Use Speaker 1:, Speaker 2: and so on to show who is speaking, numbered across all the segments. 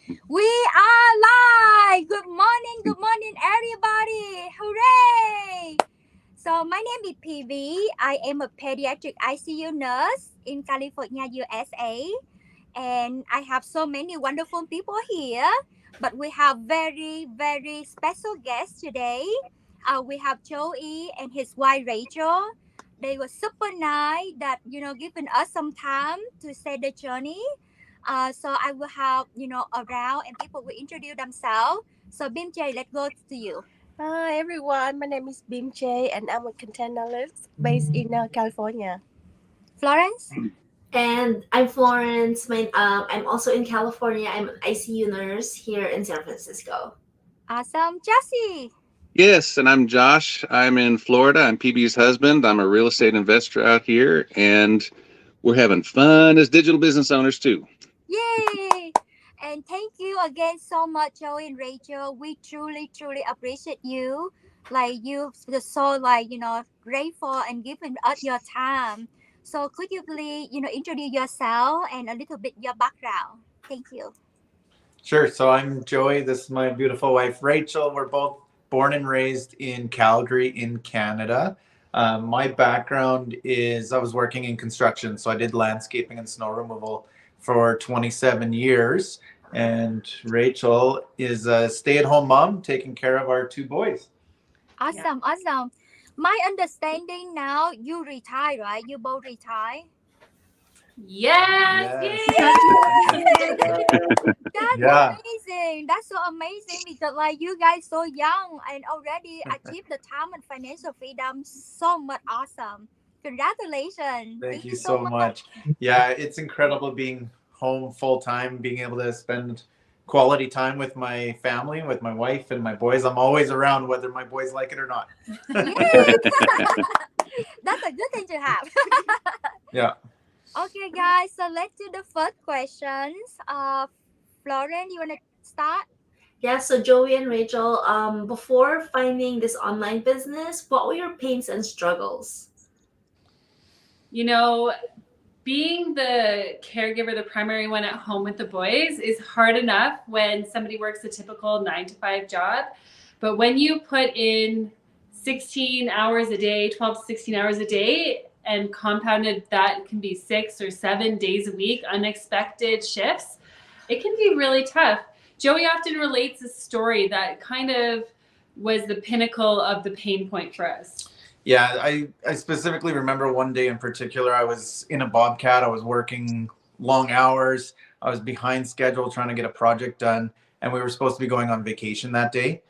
Speaker 1: We are live! Good morning, everybody! Hooray! So, my name is PV. I am a pediatric ICU nurse in California, USA. And I have so many wonderful people here. But we have very special guests today. We have Joey and his wife Rachel. They were super nice that, giving us some time to say the journey. So I will have, around and people will introduce themselves. So Bimjay, let's go to you.
Speaker 2: Hi everyone, my name is Bim J and I'm a content analyst based in California.
Speaker 1: Florence?
Speaker 3: And I'm Florence. I'm also in California. I'm an ICU nurse here in San Francisco.
Speaker 1: Awesome. Jesse?
Speaker 4: Yes, and I'm Josh. I'm in Florida. I'm PB's husband. I'm a real estate investor out here, and we're having fun as digital business owners too.
Speaker 1: Yay! And thank you again so much, Joey and Rachel. We truly appreciate you. Like you just so grateful and giving us your time. So could you please, introduce yourself and a little bit your background? Thank you.
Speaker 5: Sure. So I'm Joey. This is my beautiful wife, Rachel. We're both born and raised in Calgary, in Canada. My background is I was working in construction. So I did landscaping and snow removal for 27 years. And Rachel is a stay-at-home mom taking care of our two boys.
Speaker 1: Awesome. My understanding now, you retire, right? You both retire.
Speaker 3: Yes!
Speaker 1: That's
Speaker 5: Yeah.
Speaker 1: amazing. That's so amazing because like you guys so young and already achieved the time and financial freedom. So much awesome. Congratulations.
Speaker 5: Thank you so much. Yeah, it's incredible being home full time, being able to spend quality time with my family, with my wife and my boys. I'm always around whether my boys like it or not.
Speaker 1: Yes. That's a good thing to have.
Speaker 5: Yeah.
Speaker 1: Okay, guys. So let's do the first questions. Florence, you wanna start?
Speaker 3: Yeah, so Joey and Rachel, before finding this online business, what were your pains and struggles?
Speaker 6: Being the caregiver, the primary one at home with the boys, is hard enough when somebody works a typical 9 to 5 job. But when you put in 16 hours a day, 12 to 16 hours a day, and compounded that can be 6 or 7 days a week, unexpected shifts, it can be really tough. Joey often relates a story that kind of was the pinnacle of the pain point for us.
Speaker 5: Yeah, I specifically remember one day in particular, I was in a Bobcat. I was working long hours. I was behind schedule trying to get a project done. And we were supposed to be going on vacation that day.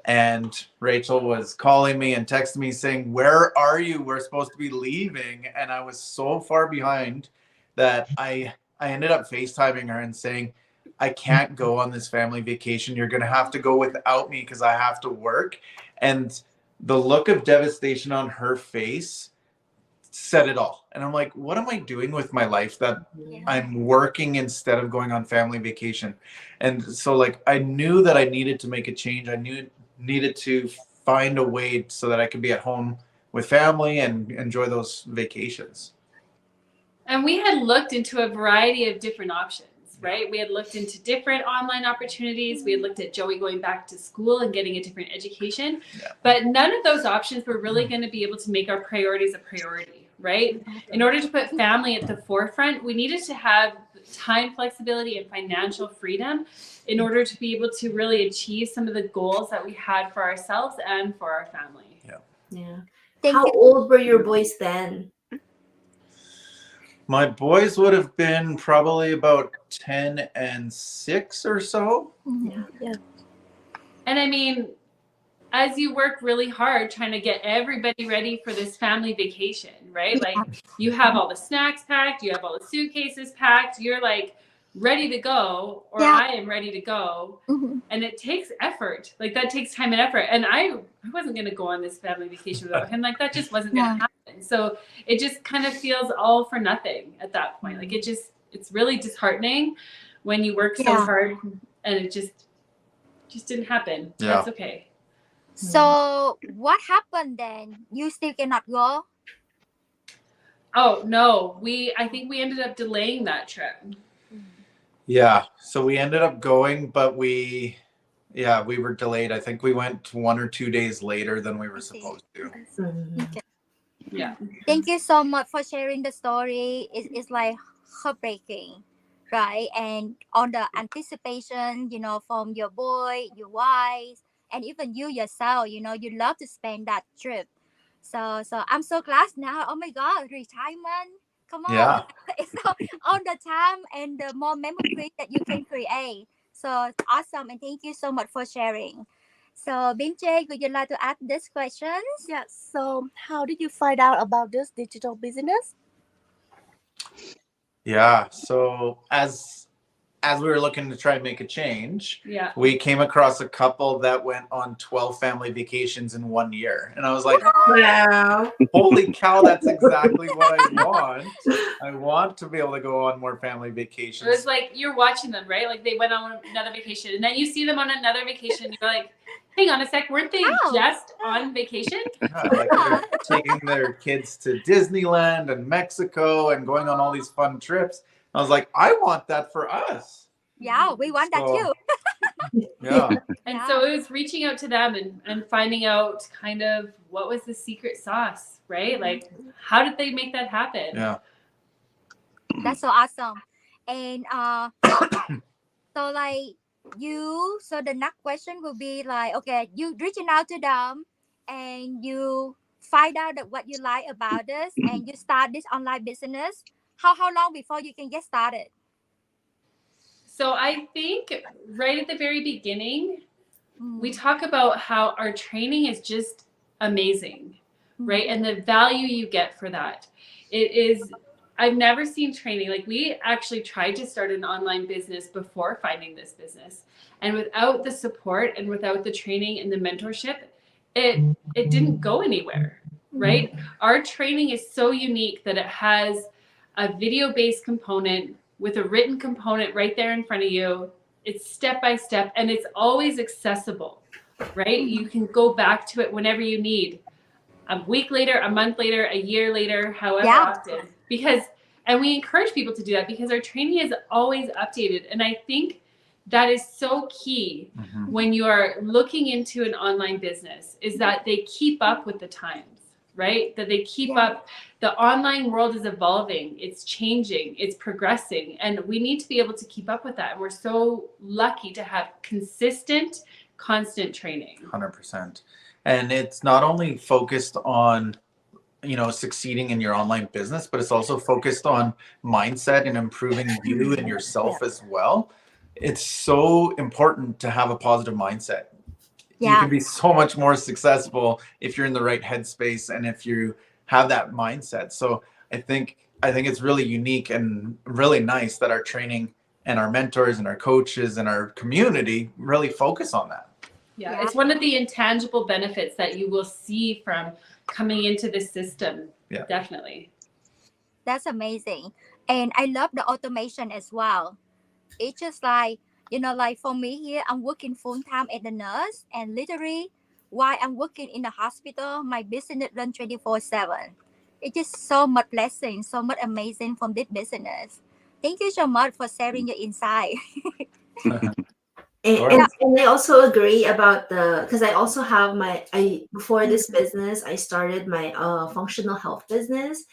Speaker 5: And Rachel was calling me and texting me saying, "Where are you? We're supposed to be leaving." And I was so far behind that I ended up FaceTiming her and saying, "I can't go on this family vacation. You're going to have to go without me because I have to work." And the look of devastation on her face said it all. And I'm like, what am I doing with my life that I'm working instead of going on family vacation? And so like, I knew that I needed to make a change. I needed to find a way so that I could be at home with family and enjoy those vacations.
Speaker 6: And we had looked into a variety of different options, right? We had looked into different online opportunities. We had looked at Joey going back to school and getting a different education. Yeah. But none of those options were really going to be able to make our priorities a priority, right? In order to put family at the forefront, we needed to have time flexibility and financial freedom in order to be able to really achieve some of the goals that we had for ourselves and for our family.
Speaker 3: Yeah. How old were your boys then?
Speaker 5: My boys would have been probably about 10 and 6 or so.
Speaker 3: Yeah.
Speaker 6: And I mean, as you work really hard trying to get everybody ready for this family vacation, right? Like you have all the snacks packed, you have all the suitcases packed, you're like ready to go, or I am ready to go. And it takes effort. Like that takes time and effort. And I wasn't going to go on this family vacation without him. Like that just wasn't going to happen. So it just kind of feels all for nothing at that point. Like it's really disheartening when you work so hard and it just didn't happen. Yeah. That's okay.
Speaker 1: So what happened then? You still cannot go?
Speaker 6: Oh no, I think we ended up delaying that trip.
Speaker 5: Yeah. So we ended up going, but we were delayed. I think we went 1 or 2 days later than we were supposed to.
Speaker 3: Mhm.
Speaker 1: Okay.
Speaker 6: Yeah.
Speaker 1: Thank you so much for sharing the story. It's like heartbreaking, right? And on the anticipation, from your boy, your wife, and even you yourself, you love to spend that trip. So I'm so glad now. Oh my God, retirement. Come on.
Speaker 5: Yeah.
Speaker 1: It's all the time and the more memories that you can create. So awesome. And thank you so much for sharing. So Bimche, would you like to ask this questions?
Speaker 2: Yes. So, how did you find out about this digital business?
Speaker 5: Yeah. So as we were looking to try and make a change,
Speaker 6: Yeah.
Speaker 5: we came across a couple that went on 12 family vacations in 1 year. And I was like,
Speaker 3: Wow.
Speaker 5: holy cow, that's exactly what I want. I want to be able to go on more family
Speaker 6: It
Speaker 5: vacations.
Speaker 6: was like you're watching them, right? Like they went on another vacation, and then you see them on another vacation. And you're like, hang on a sec, weren't they
Speaker 1: Oh.
Speaker 6: just on vacation?
Speaker 5: Yeah, like they're taking their kids to Disneyland and Mexico and going on all these fun trips. I was like, I want that for us.
Speaker 1: Yeah, we want that
Speaker 5: So,
Speaker 1: too.
Speaker 5: Yeah.
Speaker 6: And
Speaker 1: Yeah.
Speaker 6: so it was reaching out to them and finding out kind of what was the secret sauce, right? Like, how did they make that happen?
Speaker 5: Yeah.
Speaker 1: That's so awesome. And so like so the next question will be like, okay, you reaching out to them and you find out that what you like about this and you start this online business. How long before you can get started?
Speaker 6: So I think right at the very beginning, we
Speaker 1: Mm,
Speaker 6: talk about how our training is just amazing, right?
Speaker 1: mm,
Speaker 6: And the value you get for that. It is, I've never seen training. Like we actually tried to start an online business before finding this business. And without the support and without the training and the mentorship, it didn't go anywhere, right? Our training is so unique that it has a video-based component with a written component right there in front of you. It's step by step and it's always accessible, right? You can go back to it whenever you need. A week later, a month later, a year later, however
Speaker 1: Yeah.
Speaker 6: often. And we encourage people to do that because our training is always updated. And I think that is so key
Speaker 5: Mhm.
Speaker 6: when you are looking into an online business is that they keep up with the times, right? That they keep
Speaker 1: Yeah.
Speaker 6: up. The online world is evolving, it's changing, it's progressing, and we need to be able to keep up with that. And we're so lucky to have consistent, constant training.
Speaker 5: 100%. And it's not only focused on, succeeding in your online business, but it's also focused on mindset and improving you and yourself as well. It's so important to have a positive mindset. You
Speaker 1: Yeah.
Speaker 5: can be so much more successful if you're in the right headspace and if you have that mindset. So I think it's really unique and really nice that our training and our mentors and our coaches and our community really focus on that.
Speaker 6: Yeah,
Speaker 1: Yeah.
Speaker 6: it's one of the intangible benefits that you will see from coming into this system.
Speaker 5: Yeah.
Speaker 6: Definitely.
Speaker 1: That's amazing. And I love the automation as well. It's just like, like for me here, I'm working full time as a nurse, and literally while I'm working in the hospital, my business runs 24/7. It's just so much blessing, so much amazing from this business. Thank you so much for sharing your insight.
Speaker 3: And,
Speaker 5: Sure.
Speaker 3: and I also agree about because I also have before this business, I started my functional health business.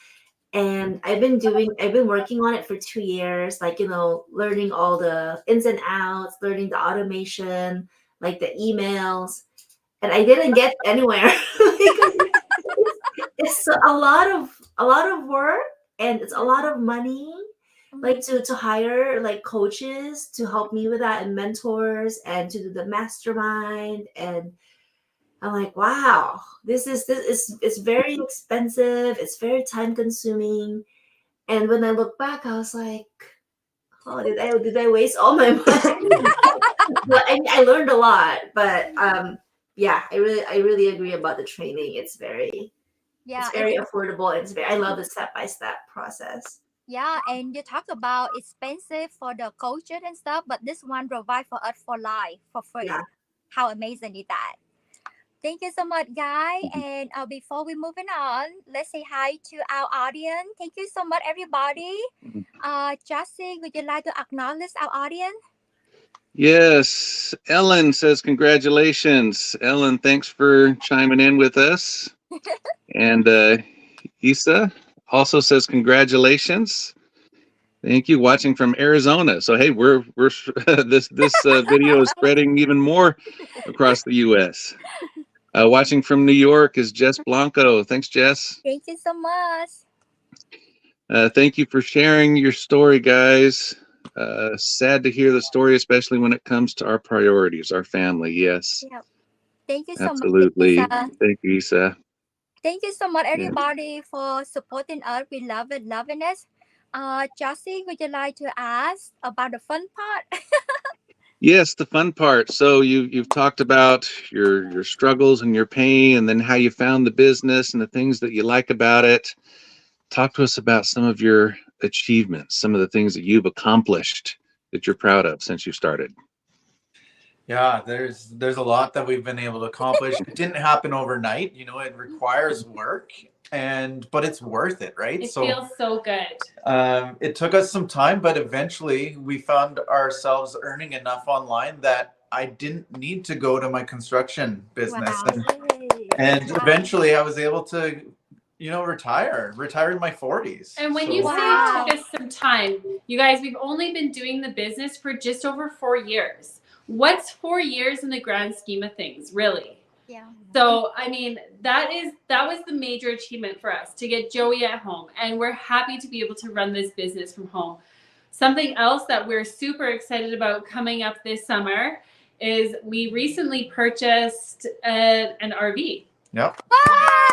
Speaker 3: And I've been working on it for 2 years, like, learning all the ins and outs, learning the automation, like the emails. And I didn't get anywhere because it's a lot of work and it's a lot of money, like to hire like coaches to help me with that and mentors and to do the mastermind. And I'm like, wow, it's very expensive, it's very time consuming. And when I look back, I was like, oh, did I waste all my money? But I learned a lot. But yeah, I really agree about the training. It's very
Speaker 1: Yeah,
Speaker 3: affordable. I love the step-by-step process.
Speaker 1: yeah, and you talk about expensive for the coaches and stuff, but this one provide for us for life for free.
Speaker 3: Yeah.
Speaker 1: How amazing is that? Thank you so much, Guy. And before we moving on, let's say hi to our audience. Thank you so much, everybody. Jesse, would you like to acknowledge our audience?
Speaker 4: Yes, Ellen says congratulations. Ellen, thanks for chiming in with us. And Isa also says congratulations. Thank you. Watching from Arizona. So hey, we're this video is spreading even more across the U.S. Watching from New York is Jess Blanco. Thanks, Jess.
Speaker 1: Thank you so much.
Speaker 4: Thank you for sharing your story, guys. Sad to hear the story, especially when it comes to our priorities, our family. Yes,
Speaker 1: Yeah. Thank you so
Speaker 4: absolutely.
Speaker 1: much, Isa.
Speaker 4: Thank you, Isa.
Speaker 1: Thank you so much,
Speaker 4: Yeah.
Speaker 1: everybody, for supporting us. We love it, loving it. Jesse, would you like to ask about the fun part?
Speaker 4: Yes, the fun part. So you've talked about your struggles and your pain, and then how you found the business and the things that you like about it. Talk to us about some of your achievements, some of the things that you've accomplished that you're proud of since you started.
Speaker 5: Yeah, there's a lot that we've been able to accomplish. It didn't happen overnight, you know, it requires work, but it's worth it, right?
Speaker 6: It feels so good.
Speaker 5: It took us some time, but eventually we found ourselves earning enough online that I didn't need to go to my construction business.
Speaker 1: Wow.
Speaker 5: And
Speaker 1: Wow.
Speaker 5: eventually I was able to, you know, retire in my 40s.
Speaker 6: And when
Speaker 5: So-
Speaker 6: you say
Speaker 1: Wow.
Speaker 6: it took us some time, you guys, we've only been doing the business for just over 4 years. What's 4 years in the grand scheme of things, really?
Speaker 1: Yeah.
Speaker 6: So, I mean, that was the major achievement for us, to get Joey at home. And we're happy to be able to run this business from home. Something else that we're super excited about coming up this summer is we recently purchased an RV.
Speaker 5: Yep.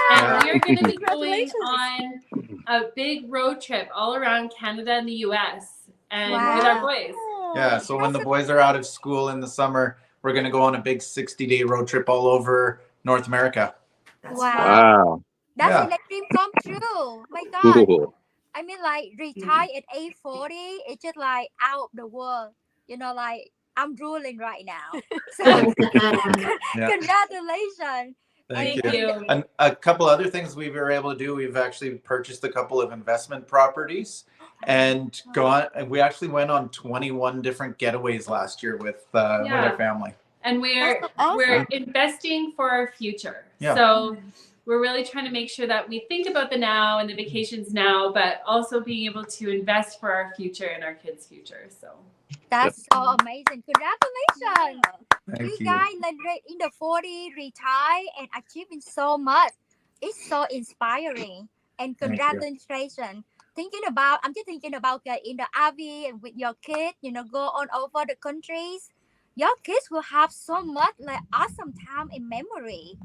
Speaker 6: And
Speaker 5: Yeah.
Speaker 6: we're going to be going
Speaker 2: Congratulations.
Speaker 6: on a big road trip all around Canada and the US and with our
Speaker 1: Wow.
Speaker 6: boys.
Speaker 5: Yeah, so when the boys are out of school in the summer, we're going to go on a big 60-day road trip all over North America.
Speaker 3: That's
Speaker 1: Wow.
Speaker 3: fun.
Speaker 4: Wow.
Speaker 1: That's
Speaker 5: Yeah.
Speaker 1: like a dream come true. My God.
Speaker 4: Cool.
Speaker 1: I mean, like, retire at age 40, it's just like out of the world. You know, like, I'm drooling right now. So,
Speaker 5: Yeah.
Speaker 1: congratulations.
Speaker 5: Thank
Speaker 6: Thank
Speaker 5: you.
Speaker 6: you.
Speaker 5: And a couple other things we were able to do. We've actually purchased a couple of investment properties and we actually went on 21 different getaways last year with our family.
Speaker 6: And we're
Speaker 2: That's awesome.
Speaker 6: we're investing for our future.
Speaker 5: Yeah.
Speaker 6: So we're really trying to make sure that we think about the now and the vacations now, but also being able to invest for our future and our kids' future. So
Speaker 1: That's so amazing. Congratulations.
Speaker 5: Thank
Speaker 1: You
Speaker 5: you.
Speaker 1: guys, like, in the 40, retire and achieving so much. It's so inspiring. And
Speaker 5: Thank you.
Speaker 1: congratulations. I'm just thinking about in the RV and with your kids, you know, go on over the countries. Your kids will have so much like awesome time in memory.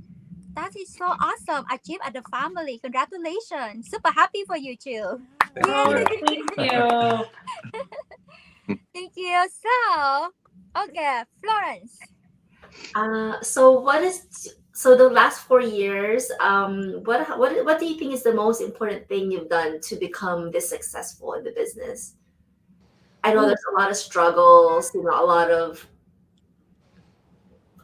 Speaker 1: That is so awesome. Achieve as a family. Congratulations. Super happy for you too.
Speaker 5: Thank you.
Speaker 6: thank you.
Speaker 1: Thank you. So, okay, Florence.
Speaker 3: So the last 4 years, what do you think is the most important thing you've done to become this successful in the business? I know there's a lot of struggles, you know, a lot of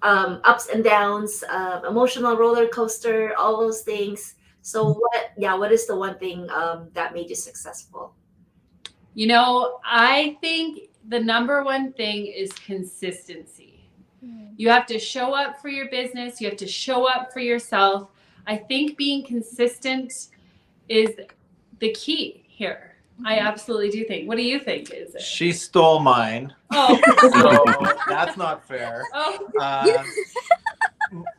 Speaker 3: ups and downs, emotional roller coaster, all those things. So what is the one thing that made you successful?
Speaker 6: You know, I think the number one thing is consistency. You have to show up for your business. You have to show up for yourself. I think being consistent is the key here. I absolutely do think. What do you think is it?
Speaker 5: She stole mine,
Speaker 6: Oh,
Speaker 5: so that's not fair.
Speaker 6: oh.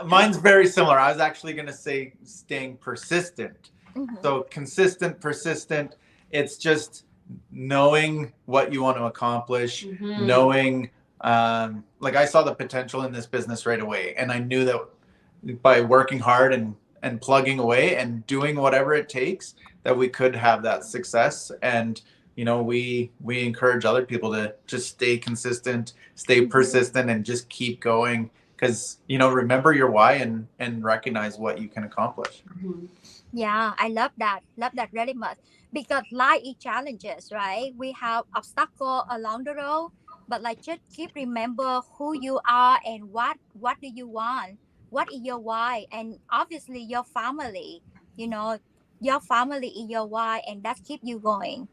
Speaker 5: Mine's very similar. I was actually going to say staying persistent.
Speaker 1: Mhm.
Speaker 5: So consistent, persistent. It's just knowing what you want to accomplish,
Speaker 6: Mhm.
Speaker 5: knowing, like I saw the potential in this business right away. And I knew that by working hard and plugging away and doing whatever it takes, that we could have that success. And, you know, we encourage other people to just stay consistent, stay persistent, and just keep going. Because, you know, remember your why and recognize what you can accomplish.
Speaker 6: Mhm.
Speaker 1: Yeah, I love that. Love that really much. Because life is challenges, right? We have obstacles along the road, but like just keep remember who you are and what do you want. what is your why, and obviously your family, you know, your family is your why, and that keep you going.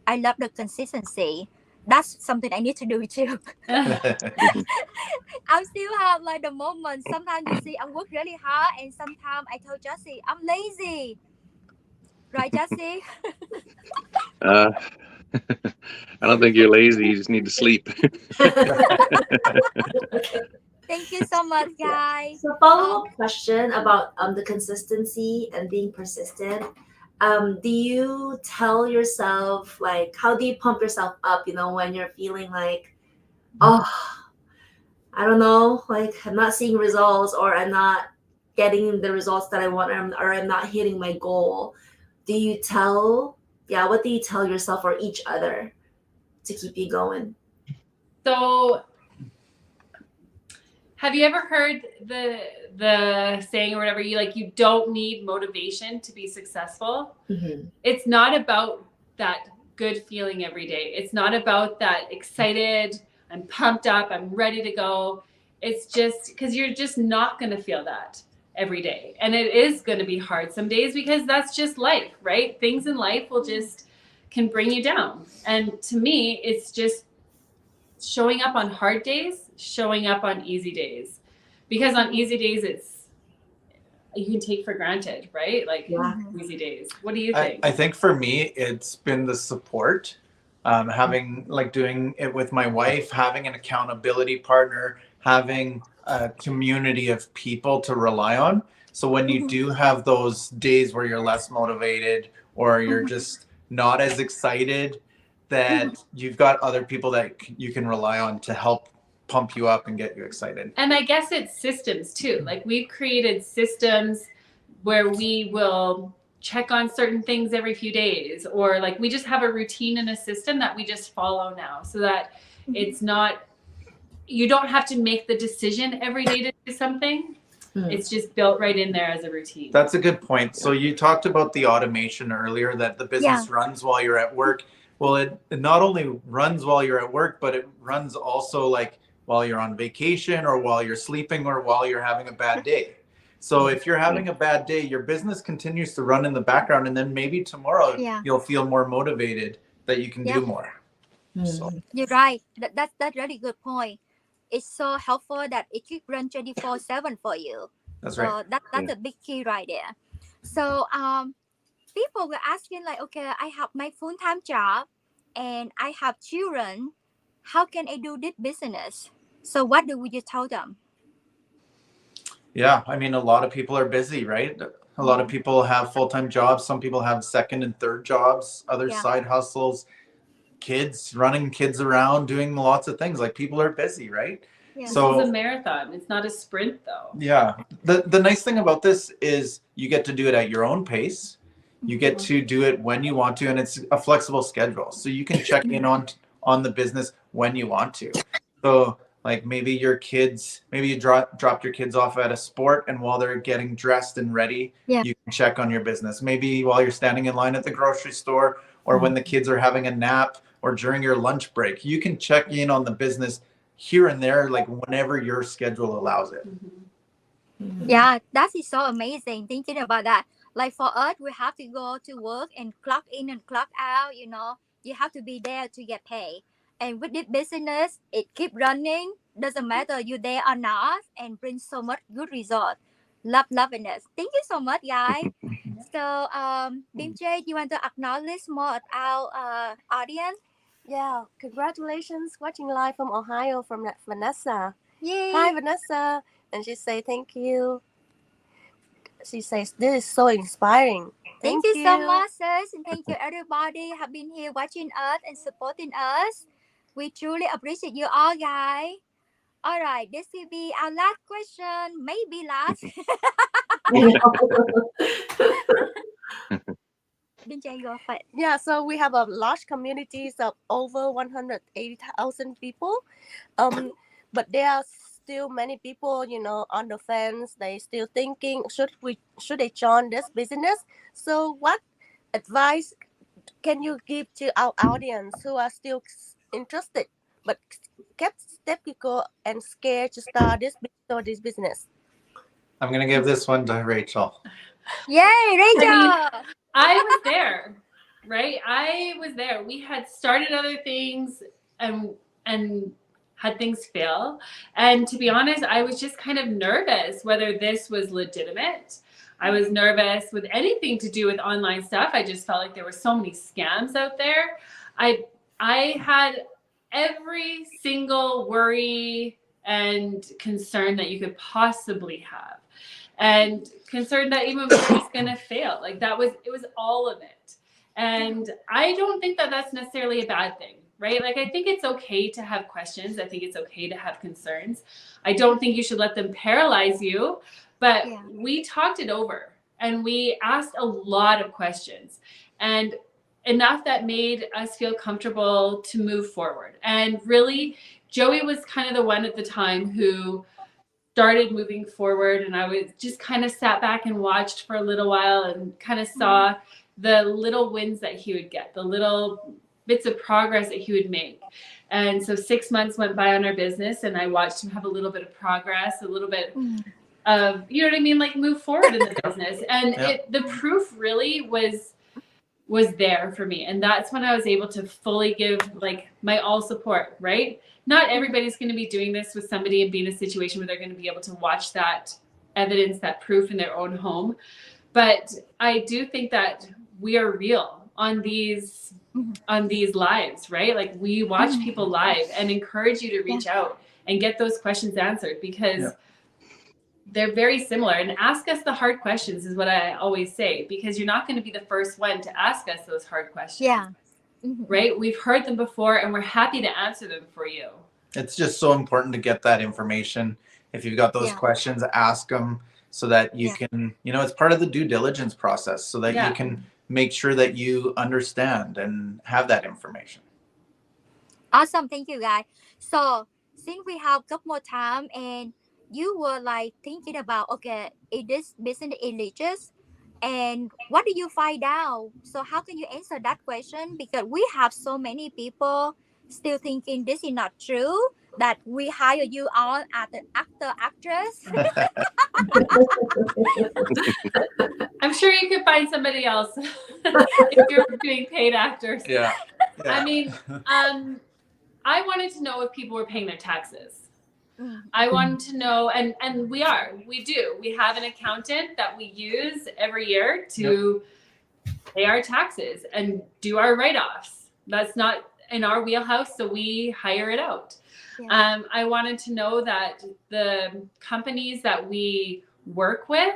Speaker 1: I love the consistency. That's something I need to do too. I still have like the moment. Sometimes you see I work really hard, and sometimes I told Jesse I'm lazy. Right, Jesse?
Speaker 4: Uh, I don't think you're lazy. You just need to sleep.
Speaker 1: Thank you so much,
Speaker 3: Yeah.
Speaker 1: guys.
Speaker 3: So follow up question about the consistency and being persistent. Do you tell yourself, like, how do you pump yourself up? You know, when you're feeling like, oh, I don't know, like I'm not seeing results, or I'm not getting the results that I want, or I'm not hitting my goal. Do you tell? Yeah, what do you tell yourself or each other to keep you going?
Speaker 6: So, have you ever heard the saying or whatever, you don't need motivation to be successful?
Speaker 3: Mm-hmm.
Speaker 6: It's not about that good feeling every day. It's not about that excited, I'm pumped up, I'm ready to go. It's just because you're just not going to feel that every day. And it is going to be hard some days because that's just life, right? Things in life will just can bring you down. And to me, it's just showing up on hard days, showing up on easy days. Because on easy days, it's you can take for granted, right? Like
Speaker 3: Yeah.
Speaker 6: easy days. What do you think?
Speaker 5: I think for me, it's been the support, having like doing it with my wife, having an accountability partner, having a community of people to rely on. So when you do have those days where you're less motivated or you're just not as excited, that you've got other people that you can rely on to help pump you up and get you excited.
Speaker 6: And I guess it's systems too. Like we've created systems where we will check on certain things every few days, or like we just have a routine and a system that we just follow now, so that it's not, you don't have to make the decision every day to do something. It's just built right in there as a routine.
Speaker 5: That's a good point. So you talked about the automation earlier, that the business runs while you're at work. Well, it not only runs while you're at work, but it runs also like while you're on vacation or while you're sleeping or while you're having a bad day. So if you're having a bad day, your business continues to run in the background, and then maybe tomorrow you'll feel more motivated that you can do more. So.
Speaker 1: You're right. That's really good point. It's so helpful that it keep run 24/7 for you.
Speaker 5: That's
Speaker 1: so
Speaker 5: right.
Speaker 1: that's a big key right there. So people were asking like, okay, I have my full-time job and I have children. How can I do this business? So what do you tell them?
Speaker 5: Yeah, I mean, a lot of people are busy, right? A lot of people have full-time jobs. Some people have second and third jobs, other side hustles, kids, running kids around, doing lots of things. Like people are busy, right?
Speaker 1: Yeah.
Speaker 5: So
Speaker 6: this is a marathon. It's not a sprint though.
Speaker 5: yeah. The nice thing about this is you get to do it at your own pace. You get to do it when you want to, and it's a flexible schedule. So you can check in on the business when you want to. So like maybe your kids, maybe you dropped your kids off at a sport, and while they're getting dressed and ready, you can check on your business. Maybe while you're standing in line at the grocery store, or when the kids are having a nap, or during your lunch break, you can check in on the business here and there, like whenever your schedule allows it.
Speaker 1: Yeah, that is so amazing thinking about that. Like for us, we have to go to work and clock in and clock out, you have to be there to get paid. And with this business, it keep running, doesn't matter you there or not, and brings so much good result. Loving it. Thank you so much, guys. So Bimche, you want to acknowledge more of our audience?
Speaker 2: Yeah, congratulations watching live from Ohio from Vanessa.
Speaker 1: Yay.
Speaker 2: Hi, Vanessa. And she say thank you. She says this is so inspiring.
Speaker 1: Thank you so much, sis, and thank you everybody have been here watching us and supporting us. We truly appreciate you all, guys. All right, this will be our last question, maybe last. Binjay, go for it.
Speaker 2: Yeah, so we have a large communities of over 180,000 people. But there are still many people, on the fence. They still thinking, should they join this business? So what advice can you give to our audience who are still interested but kept skeptical and scared to start this business?
Speaker 5: I'm gonna give this one to Rachel.
Speaker 1: Yay, Rachel!
Speaker 6: I was there, right? I was there. We had started other things and had things fail. And to be honest, I was just kind of nervous whether this was legitimate. I was nervous with anything to do with online stuff. I just felt like there were so many scams out there. I had every single worry and concern that you could possibly have, and concerned that even if it was going to fail. Like it was all of it. And I don't think that that's necessarily a bad thing, right? Like, I think it's okay to have questions. I think it's okay to have concerns. I don't think you should let them paralyze you, but we talked it over and we asked a lot of questions, and enough that made us feel comfortable to move forward. And really, Joey was kind of the one at the time who started moving forward, and I was just kind of sat back and watched for a little while and kind of saw the little wins that he would get, the little bits of progress that he would make. And so 6 months went by on our business, and I watched him have a little bit of progress, a little bit of, you know what I mean, like move forward in the business. And the proof really was there for me. And that's when I was able to fully give like my all support, right? Not everybody's going to be doing this with somebody and be in a situation where they're going to be able to watch that evidence, that proof in their own home. But I do think that we are real on these lives, right? Like, we watch people live and encourage you to reach out and get those questions answered, because they're very similar. And ask us the hard questions is what I always say, because you're not going to be the first one to ask us those hard questions. Right? We've heard them before, and we're happy to answer them for you.
Speaker 5: It's just so important to get that information. If you've got those questions, ask them so that you can, it's part of the due diligence process, so that you can make sure that you understand and have that information.
Speaker 1: Awesome. Thank you, guys. So since we have a couple more time, and you were like thinking about, okay, is this business religious? And what do you find out? So how can you answer that question? Because we have so many people still thinking this is not true, that we hire you on as an actor, actress.
Speaker 6: I'm sure you could find somebody else if you're doing paid actors. I mean, I wanted to know if people were paying their taxes. I wanted to know, and we do. We have an accountant that we use every year to pay our taxes and do our write-offs. That's not in our wheelhouse, so we hire it out. I wanted to know that the companies that we work with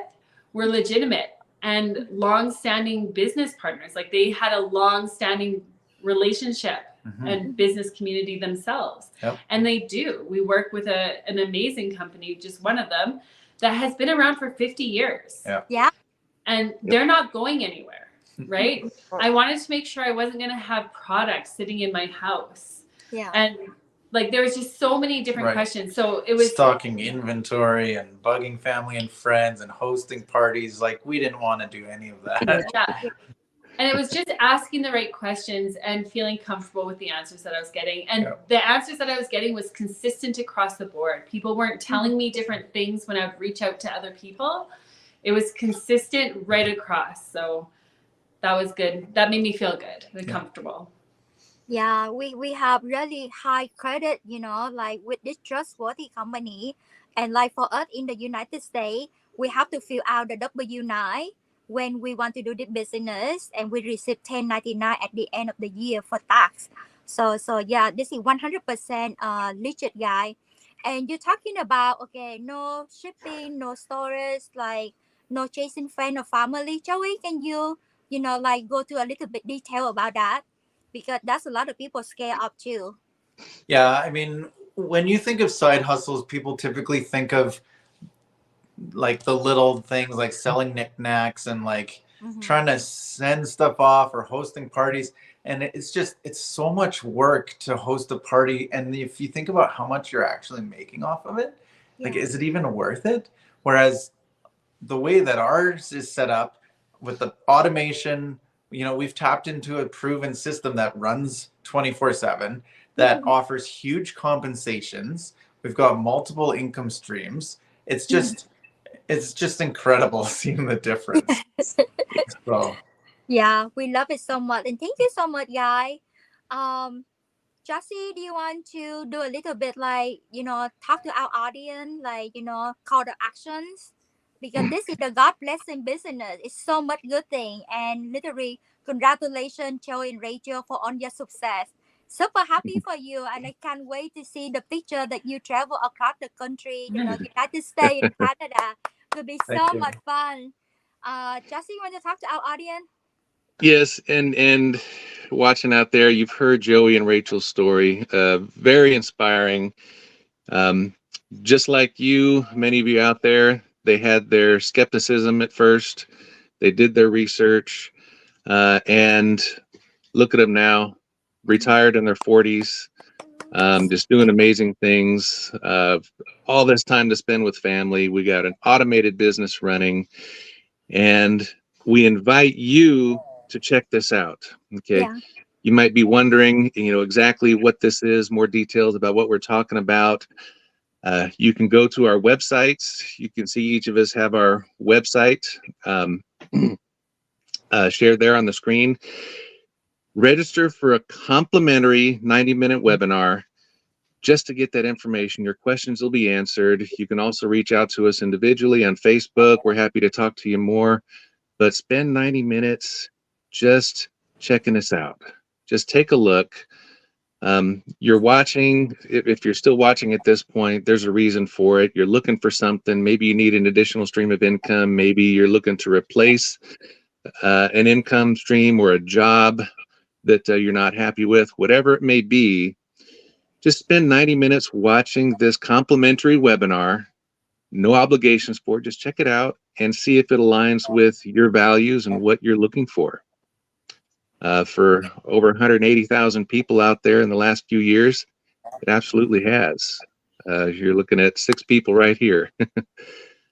Speaker 6: were legitimate and long-standing business partners. Like, they had a long-standing relationship and business community themselves. And they do. We work with an amazing company, just one of them, that has been around for 50 years. And they're not going anywhere, right? I wanted to make sure I wasn't going to have products sitting in my house. And like, there was just so many different questions. So it was
Speaker 5: stocking inventory and bugging family and friends and hosting parties. Like, we didn't want to do any of that.
Speaker 6: And it was just asking the right questions and feeling comfortable with the answers that I was getting. And the answers that I was getting was consistent across the board. People weren't telling me different things when I would reach out to other people. It was consistent right across. So that was good. That made me feel good and comfortable.
Speaker 1: Yeah, we have really high credit, like with this trustworthy company. And like for us in the United States, we have to fill out the W-9 when we want to do the business, and we receive 1099 at the end of the year for tax. So yeah, this is 100% legit, guy. And you're talking about, okay, no shipping, no storage, like no chasing friend or family. Joey, can you like go to a little bit detail about that? Because that's a lot of people scared of too.
Speaker 5: Yeah, I mean, when you think of side hustles, people typically think of like the little things like selling knickknacks and like trying to send stuff off or hosting parties. And it's so much work to host a party. And if you think about how much you're actually making off of it, like, is it even worth it? Whereas the way that ours is set up with the automation, we've tapped into a proven system that runs 24/7, that offers huge compensations. We've got multiple income streams. It's just, it's just incredible seeing the difference. So
Speaker 1: Yeah, we love it so much, and thank you so much, guys. Um, Jesse, do you want to do a little bit like, talk to our audience, like, call the actions? Because this is the God blessing business. It's so much good thing. And literally, congratulations, Joey and Rachel, for on your success. Super happy for you. And I can't wait to see the picture that you travel across the country, United States and Canada. Will be
Speaker 5: thank
Speaker 1: so
Speaker 5: you.
Speaker 1: much fun. Jesse, you want to talk to our audience?
Speaker 4: Yes, and watching out there, you've heard Joey and Rachel's story. Very inspiring. Um, just like you, many of you out there, they had their skepticism at first. They did their research, and look at them now, retired in their 40s, just doing amazing things. All this time to spend with family. We got an automated business running, and we invite you to check this out. Okay.
Speaker 1: Yeah.
Speaker 4: You might be wondering, exactly what this is, more details about what we're talking about. You can go to our websites. You can see each of us have our website um, shared there on the screen. Register for a complimentary 90-minute webinar just to get that information. Your questions will be answered. You can also reach out to us individually on Facebook. We're happy to talk to you more, but spend 90 minutes just checking us out. Just take a look. You're watching, if you're still watching at this point, there's a reason for it. You're looking for something. Maybe you need an additional stream of income. Maybe you're looking to replace an income stream or a job that you're not happy with, whatever it may be. Just spend 90 minutes watching this complimentary webinar. No obligations for it. Just check it out and see if it aligns with your values and what you're looking for. For over 180,000 people out there in the last few years, it absolutely has. You're looking at 6 people right here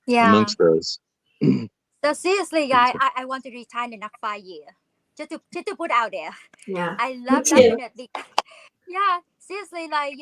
Speaker 1: Yeah.
Speaker 4: amongst those.
Speaker 1: So seriously, guys, I want to retire in the next 5 years. Just to put out there.
Speaker 3: Yeah.
Speaker 1: I
Speaker 3: Me
Speaker 1: loving
Speaker 3: too.
Speaker 1: it. Yeah, seriously, like,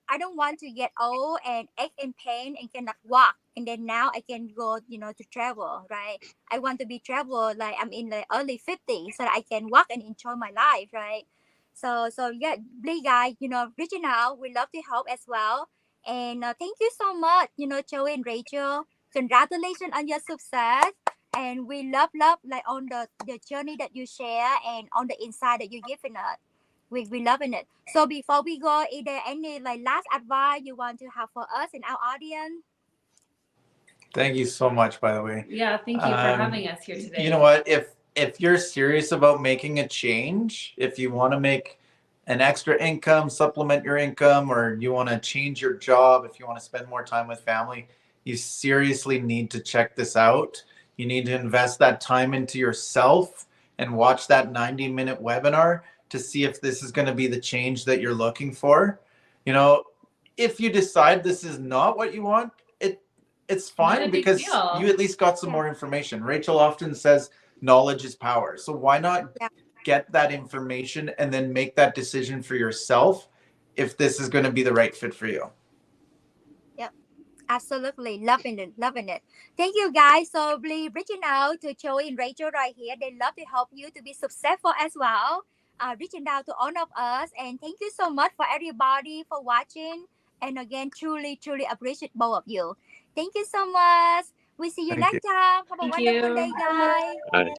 Speaker 1: I don't want to get old and ache and pain and cannot walk. And then now I can go, to travel, right? I want to be travel like I'm in the early 50s so that I can walk and enjoy my life, right? So yeah, please guys, reaching out, we love to help as well. And thank you so much, Joey and Rachel. Congratulations on your success. And we love like on the journey that you share and on the insight that you're giving us. We loving it. So before we go, is there any like last advice you want to have for us and our audience?
Speaker 5: Thank you so much, by the way.
Speaker 6: Yeah, thank you for having us here today.
Speaker 5: You know what? If you're serious about making a change, if you want to make an extra income, supplement your income, or you want to change your job, if you want to spend more time with family, you seriously need to check this out. You need to invest that time into yourself and watch that 90-minute webinar to see if this is going to be the change that you're looking for. You know, if you decide this is not what you want, it's fine because you at least got some more information. Rachel often says knowledge is power. So why not get that information and then make that decision for yourself if this is going to be the right fit for you?
Speaker 1: Yep, absolutely loving it. Thank you guys. So please reaching out to Joey and Rachel right here. They love to help you to be successful as well. Reaching out to all of us, and thank you so much for everybody for watching. And again, truly appreciate both of you. Thank you so much. We see you
Speaker 5: Thank you.
Speaker 1: next time. Have a
Speaker 6: Thank
Speaker 1: wonderful
Speaker 6: you.
Speaker 1: day, guys.
Speaker 4: Bye.